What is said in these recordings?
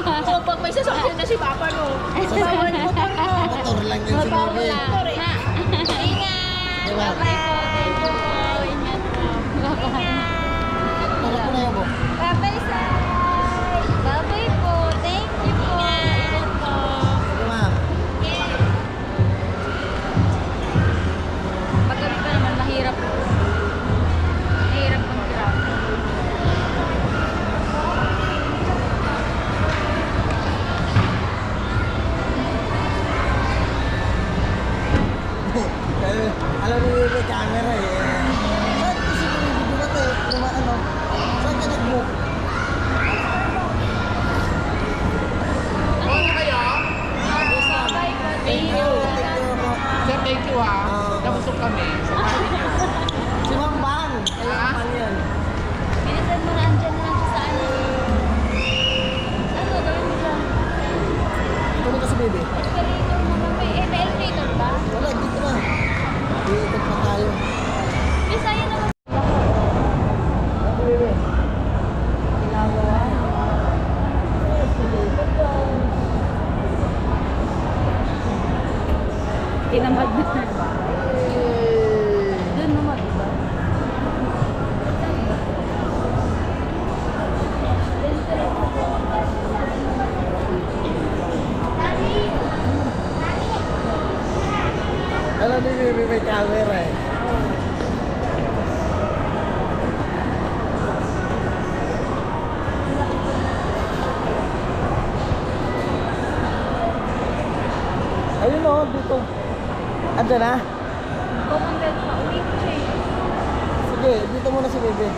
So, pag may sasakyan na si Papa, no? Bawal motor, no? Motor lang yun si Motor Bebe. lang. Motor, eh. Ha? Ingat! Diba? Bye-bye po. Thank you po. Ingat po. Bye-bye. Tara ko na yun po. Bye-bye, Sai. Bye-bye po. Thank you po. Ingat po. Sige ma'am. Paggabi pa naman, mahirap. Mahirap ang grab. Alam mo yung may camera eh. Saan kasi kung ibigay ka eh? Kung ano? Saan ka nag-book? Bye-bye po. Thank you. Thank you po. Sir, thank you ha. Nabusog kami. Si Ma'am Bang. Kailangan man yan. Bilisan mo na, andyan na lang siya sa ano. Ano, gawin mo dyan? Ito ka si Bebe. Escalator mo na. May elevator ba? Wala, dito na. Iikot pa tayo. Bisaya naman. Ano si Bebe? Ginagawa. Tinamad na. Doon naman, diba? Alam ni Bebe may camera eh. Ayun o, dito. Andyan na? Commonwealth pa. Uwi ko siya eh. Sige, dito muna si Bebe.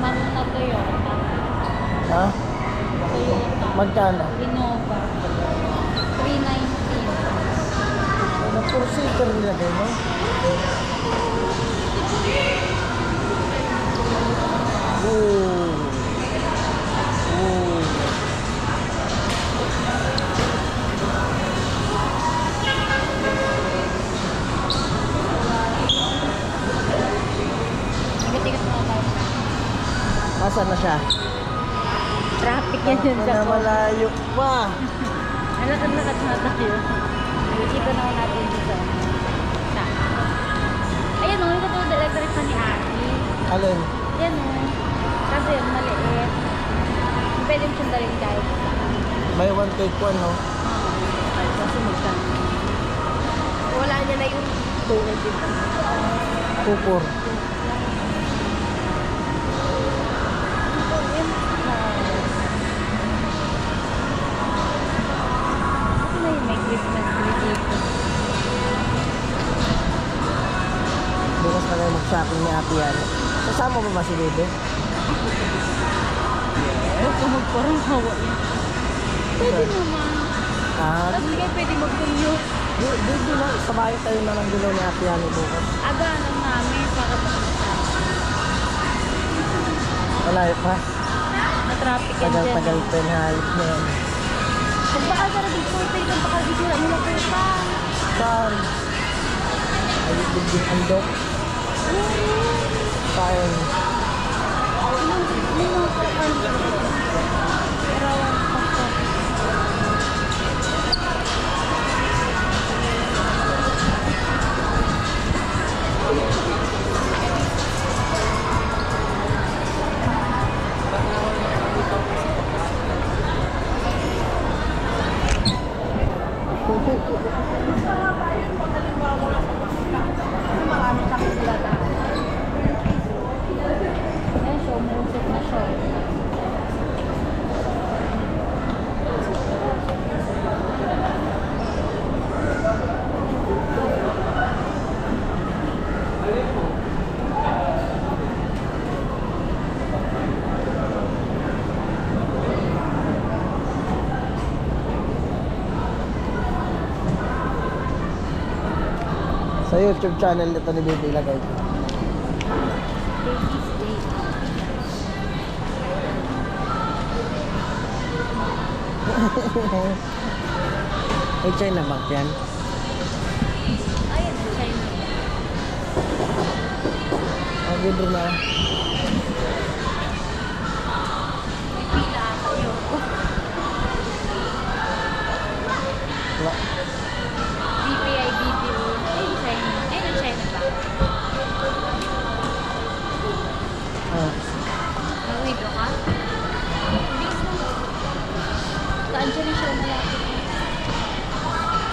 Mamon na Toyota. Ha? Toyota. Magkano? Innova. 319. Ano, four-seater nilagay mo? Ooh. Ooh. Nagatigas mo tayo. Nasaan na siya? Traffic yan dyan sa Na malayo pa. Lakad-lakad na tayo. Ikita naman natin dito. Sa. Ayan o, yung katulad electric pa ni Aki. Alin? Yan o. Kasi yun, maliit. Pwede mo siyang dalhin kahit saan. May one take one, no? Kasi magkano. Wala niya na yung tulad dito. Pupur. Ito na yung may Christmas tree dito. Bukas na kayo mag-shopping ni Ate yan. Kasama mo ba si Bebe? Huwag ka magparang hawa yan. Pwede naman. Ah, Tapos hindi kayo pwede mag-commute. di na. Sabay tayo na lang dito ni Ate yan bukas. Aga lang namin para Malayo pa. na-traffic yan dyan. Tagal-tagal pa yung halip na yan. Kung baka sa rabig po, pwede kang pakabisira nila po pa. Saan? Ayun din yung andok. Saan? Marami sa sila na. Ayan, show music na show. Sa YouTube channel nito ni Baby ilagay ko. May China Bank yan. Ayun, China. Ang ganda na. May pila kayo. Wala. BPI, BPO. Ayun, China. Ayun, China ba? Ah. Nag-withdraw ka? Bilis mo. Saan siya na siya malapit?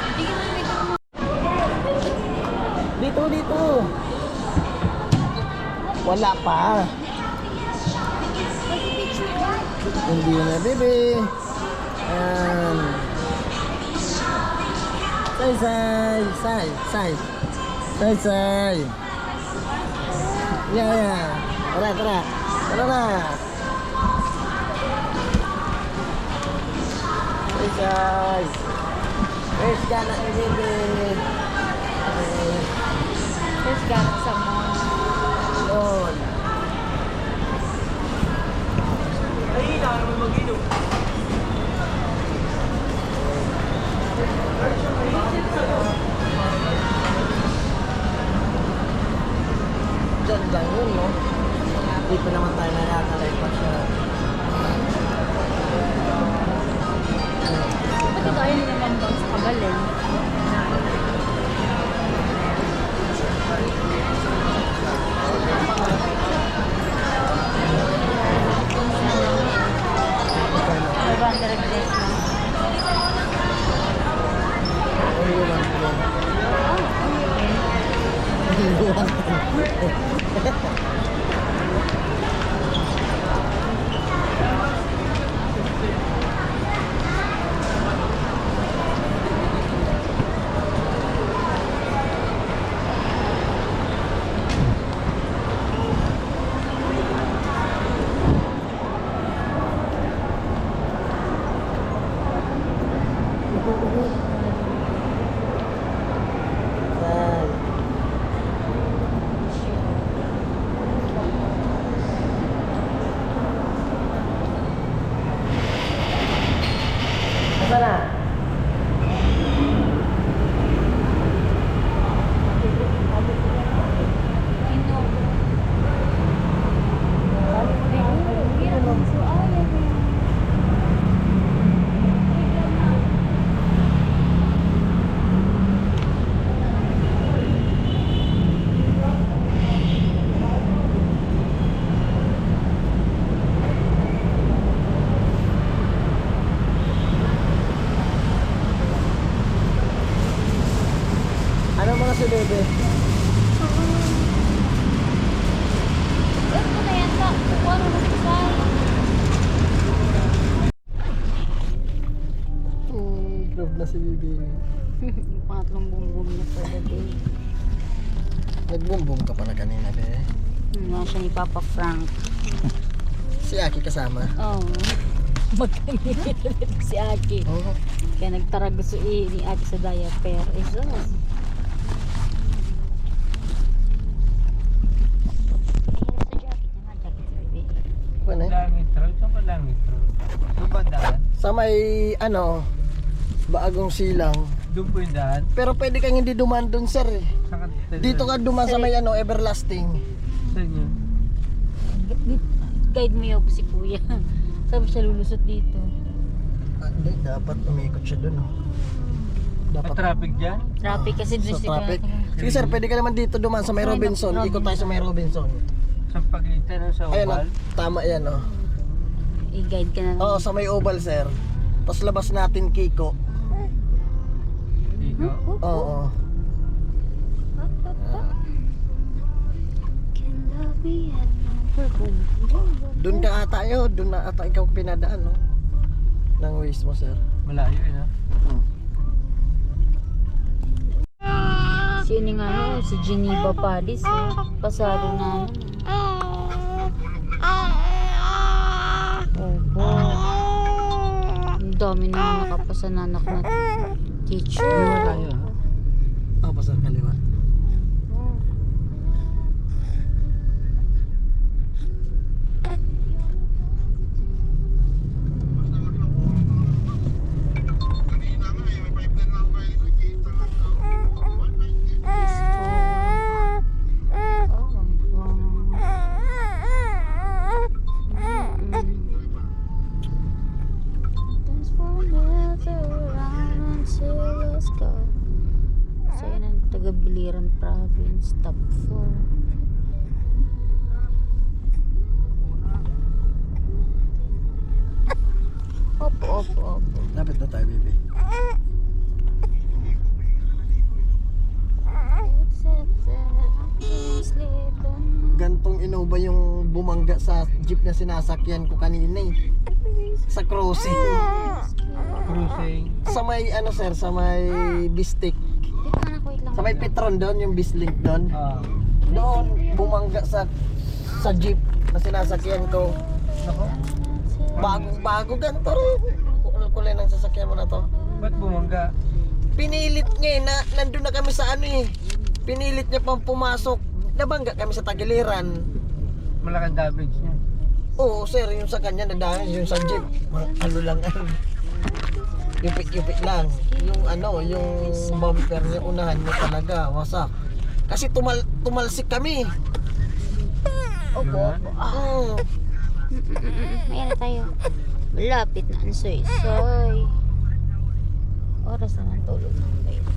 Hindi ka na-withdraw mo. Dito. Wala pa. Mag-picture ka. Hindi na, bebe. Ayan. Say. Yeah. Tara. Tara na. Say. Where's Gana ni bebe? There's got someone. Lord. Diyan lang yun, no? Hindi pa naman tayo nakakalay pa siya. Pati tayo nilambang sa kabalin. Direct dress lang. Sana. Ano mga si bebe? Ito na yan sa kuwan mo sa Love na si bebe. pangatlong bumbum na for the day. Nagbumbum ka pala kanina, be. Nga siya ni Papa Frank. Si Aki kasama. Oo. Magkanilit si Aki. Oo. Kaya nagtaraguso ni Aki sa diaper. Isos. Lamitro? Saan pa Lamitro? Doon ba daan? Sa may Baagong Silang. Doon po yung daan? Pero pwede kang hindi duman dun, sir. Saan ka Dito ka duman sa may Everlasting. Saan yun? Guide mo yung si Kuya. Sabi siya lulusot dito. Hindi, dapat umikot siya dun. Dapat Traffic dyan? Traffic kasi sa doon traffic. Sige sir, pwede ka naman dito duman sa may Robinson. Ikot tayo sa may Robinson. Sa pagitan ng sa Ayun, Oval? tama yan, oh. I-guide ka na lang. Oo, sa may Oval, sir. Tapos labas natin Kiko. Dito? Oo. Doon ka ata yun. Doon na ata ikaw pinadaan, no? Ng waste mo, sir. Malayo yun ha? Si ini nga no, si Geneva Padis. Pasado na. Opo. Ang dami na nakapasa na anak na teacher. Malayo ha? Oo, pa, sir, kaliwa. go. So, yan ang taga-Biliran Province, top 4. Opo. Lapit na tayo, baby. Gantong Innova yung bumangga sa jeep na sinasakyan ko kanina eh. Sa crossing. Cruising. Sa may ano sir, sa may Bistik. Dito anak, wait lang. Sa may Petron doon, yung Bislink doon. Ah. Doon, bumangga sa jeep na sinasakyan ko. Nako. Bago ganito rin. Kulay ng sasakyan mo na to. Ba't bumangga? Pinilit niya eh, nandun na kami sa ano eh. Pinilit niya pang pumasok. Nabangga kami sa Tagiliran. Malaking damage niya. Oo sir, yung sa kanya nadami, yung sa jeep. Ano lang ano. Yupit lang. Yung ano, yung bumper niya unahan niya talaga, wasak. Kasi tumalsik kami. Opo. Ayan na tayo. Malapit na ang soy-soy. Oras na ng tulog ng baby.